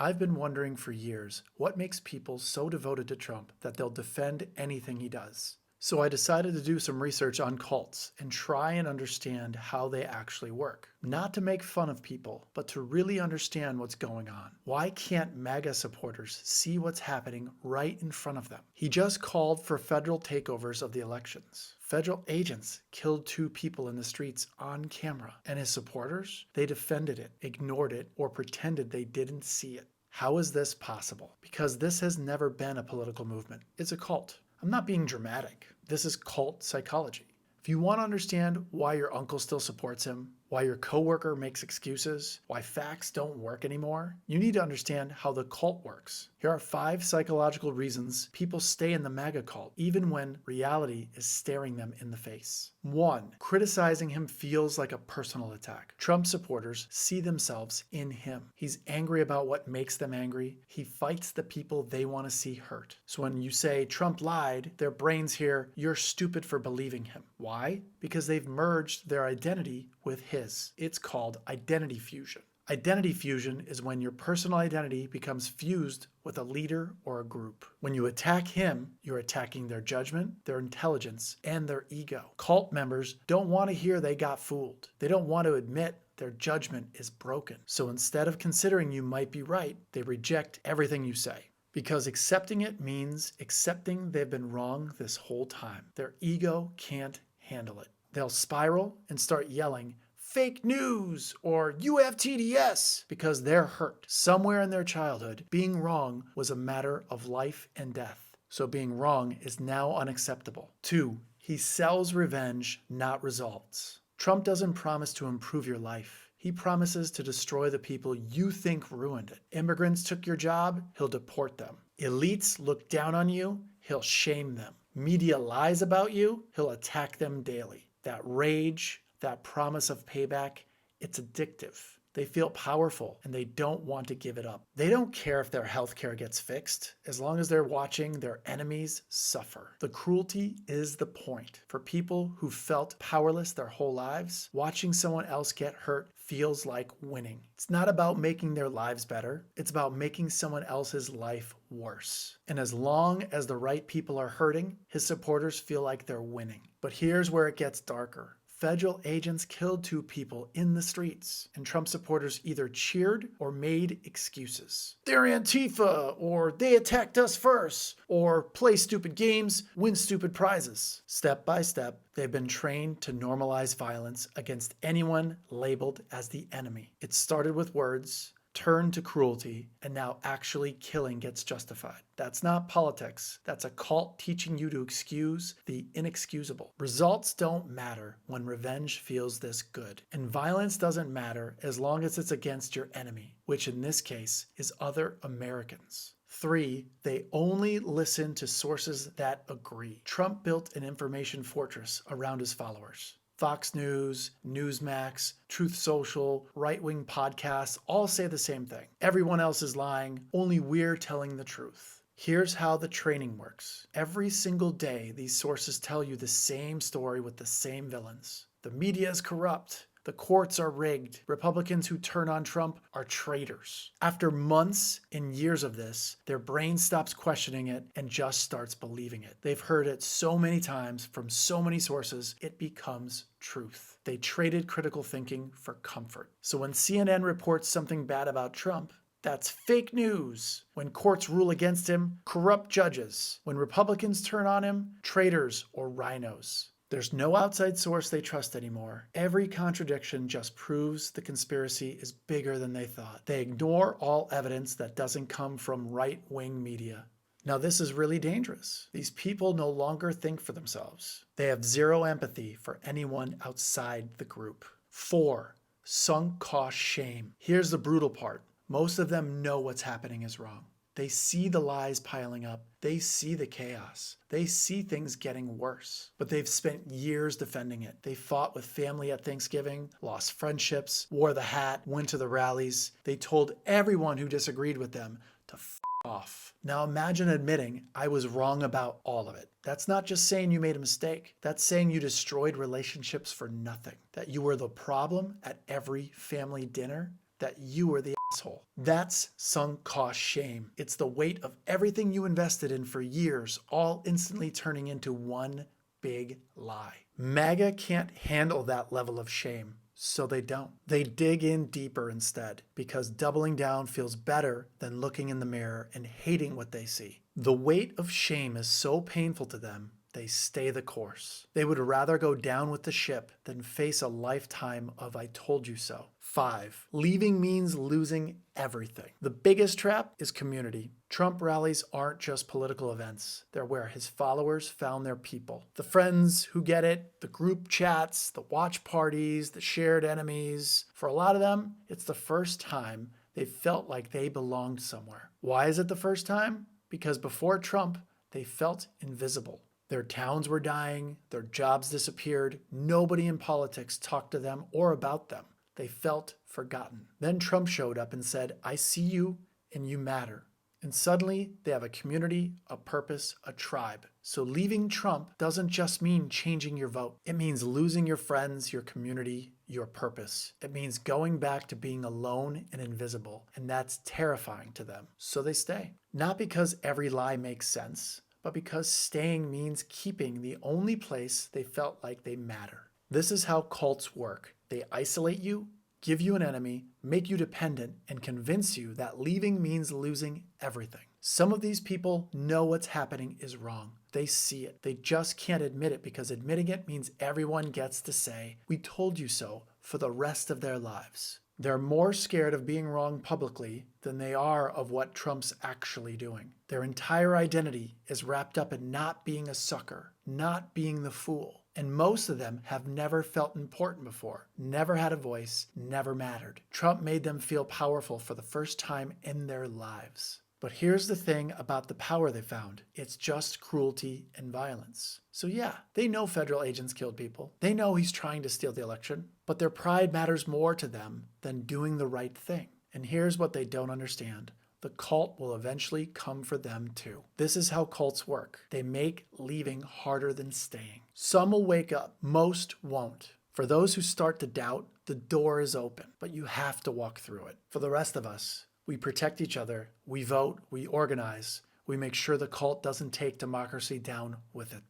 I've been wondering for years what makes people so devoted to Trump that they'll defend anything he does. So I decided to do some research on cults and try and understand how they actually work. Not to make fun of people, but to really understand what's going on. Why can't MAGA supporters see what's happening right in front of them? He just called for federal takeovers of the elections. Federal agents killed 2 people in the streets on camera. And his supporters? They defended it, ignored it, or pretended they didn't see it. How is this possible? Because this has never been a political movement. It's a cult. I'm not being dramatic. This is cult psychology. If you want to understand why your uncle still supports him, why your coworker makes excuses, why facts don't work anymore, you need to understand how the cult works. Here are 5 psychological reasons people stay in the MAGA cult, even when reality is staring them in the face. 1. Criticizing him feels like a personal attack. Trump supporters see themselves in him. He's angry about what makes them angry. He fights the people they want to see hurt. So when you say Trump lied, their brains hear, you're stupid for believing him. Why? Because they've merged their identity with his. It's called identity fusion. Identity fusion is when your personal identity becomes fused with a leader or a group. When you attack him, you're attacking their judgment, their intelligence, and their ego. Cult members don't want to hear they got fooled. They don't want to admit their judgment is broken. So instead of considering you might be right, they reject everything you say. Because accepting it means accepting they've been wrong this whole time. Their ego can't handle it. They'll spiral and start yelling, fake news or UFTDS because they're hurt. Somewhere in their childhood, being wrong was a matter of life and death. So being wrong is now unacceptable. 2. He sells revenge, not results. Trump doesn't promise to improve your life. He promises to destroy the people you think ruined it. Immigrants took your job, he'll deport them. Elites look down on you, he'll shame them. Media lies about you, he'll attack them daily. That rage, that promise of payback, it's addictive. They feel powerful and they don't want to give it up. They don't care if their healthcare gets fixed, as long as they're watching their enemies suffer. The cruelty is the point. For people who felt powerless their whole lives, watching someone else get hurt feels like winning. It's not about making their lives better. It's about making someone else's life worse. And as long as the right people are hurting, his supporters feel like they're winning. But here's where it gets darker. Federal agents killed 2 people in the streets, and Trump supporters either cheered or made excuses. They're Antifa, or they attacked us first, or play stupid games, win stupid prizes. Step by step, they've been trained to normalize violence against anyone labeled as the enemy. It started with words, turned to cruelty, and now actually killing gets justified. That's not politics. That's a cult teaching you to excuse the inexcusable. Results don't matter when revenge feels this good. And violence doesn't matter as long as it's against your enemy, which in this case is other Americans. 3, they only listen to sources that agree. Trump built an information fortress around his followers. Fox News, Newsmax, Truth Social, right-wing podcasts all say the same thing. Everyone else is lying, only we're telling the truth. Here's how the training works. Every single day, these sources tell you the same story with the same villains. The media is corrupt. The courts are rigged. Republicans who turn on Trump are traitors. After months and years of this, their brain stops questioning it and just starts believing it. They've heard it so many times from so many sources, it becomes truth. They traded critical thinking for comfort. So when CNN reports something bad about Trump, that's fake news. When courts rule against him, corrupt judges. When Republicans turn on him, traitors or rhinos. There's no outside source they trust anymore. Every contradiction just proves the conspiracy is bigger than they thought. They ignore all evidence that doesn't come from right-wing media. Now this is really dangerous. These people no longer think for themselves. They have zero empathy for anyone outside the group. 4, sunk cost shame. Here's the brutal part. Most of them know what's happening is wrong. They see the lies piling up. They see the chaos. They see things getting worse. But they've spent years defending it. They fought with family at Thanksgiving, lost friendships, wore the hat, went to the rallies. They told everyone who disagreed with them to f off. Now imagine admitting I was wrong about all of it. That's not just saying you made a mistake. That's saying you destroyed relationships for nothing. That you were the problem at every family dinner. That you were the asshole. That's sunk cost shame. It's the weight of everything you invested in for years, all instantly turning into one big lie. MAGA can't handle that level of shame, so they don't. They dig in deeper instead, because doubling down feels better than looking in the mirror and hating what they see. The weight of shame is so painful to them, they stay the course. They would rather go down with the ship than face a lifetime of I told you so. 5. Leaving means losing everything. The biggest trap is community. Trump rallies aren't just political events. They're where his followers found their people. The friends who get it, the group chats, the watch parties, the shared enemies. For a lot of them, it's the first time they felt like they belonged somewhere. Why is it the first time? Because before Trump, they felt invisible. Their towns were dying, their jobs disappeared, nobody in politics talked to them or about them. They felt forgotten. Then Trump showed up and said, I see you and you matter. And suddenly they have a community, a purpose, a tribe. So leaving Trump doesn't just mean changing your vote. It means losing your friends, your community, your purpose. It means going back to being alone and invisible. And that's terrifying to them. So they stay. Not because every lie makes sense, but because staying means keeping the only place they felt like they matter. This is how cults work. They isolate you, give you an enemy, make you dependent, and convince you that leaving means losing everything. Some of these people know what's happening is wrong. They see it. They just can't admit it because admitting it means everyone gets to say, we told you so, for the rest of their lives. They're more scared of being wrong publicly than they are of what Trump's actually doing. Their entire identity is wrapped up in not being a sucker, not being the fool. And most of them have never felt important before, never had a voice, never mattered. Trump made them feel powerful for the first time in their lives. But here's the thing about the power they found. It's just cruelty and violence. So yeah, they know federal agents killed people. They know he's trying to steal the election. But their pride matters more to them than doing the right thing. And here's what they don't understand. The cult will eventually come for them too. This is how cults work. They make leaving harder than staying. Some will wake up. Most won't. For those who start to doubt, the door is open, but you have to walk through it. For the rest of us, we protect each other, we vote, we organize, we make sure the cult doesn't take democracy down with it.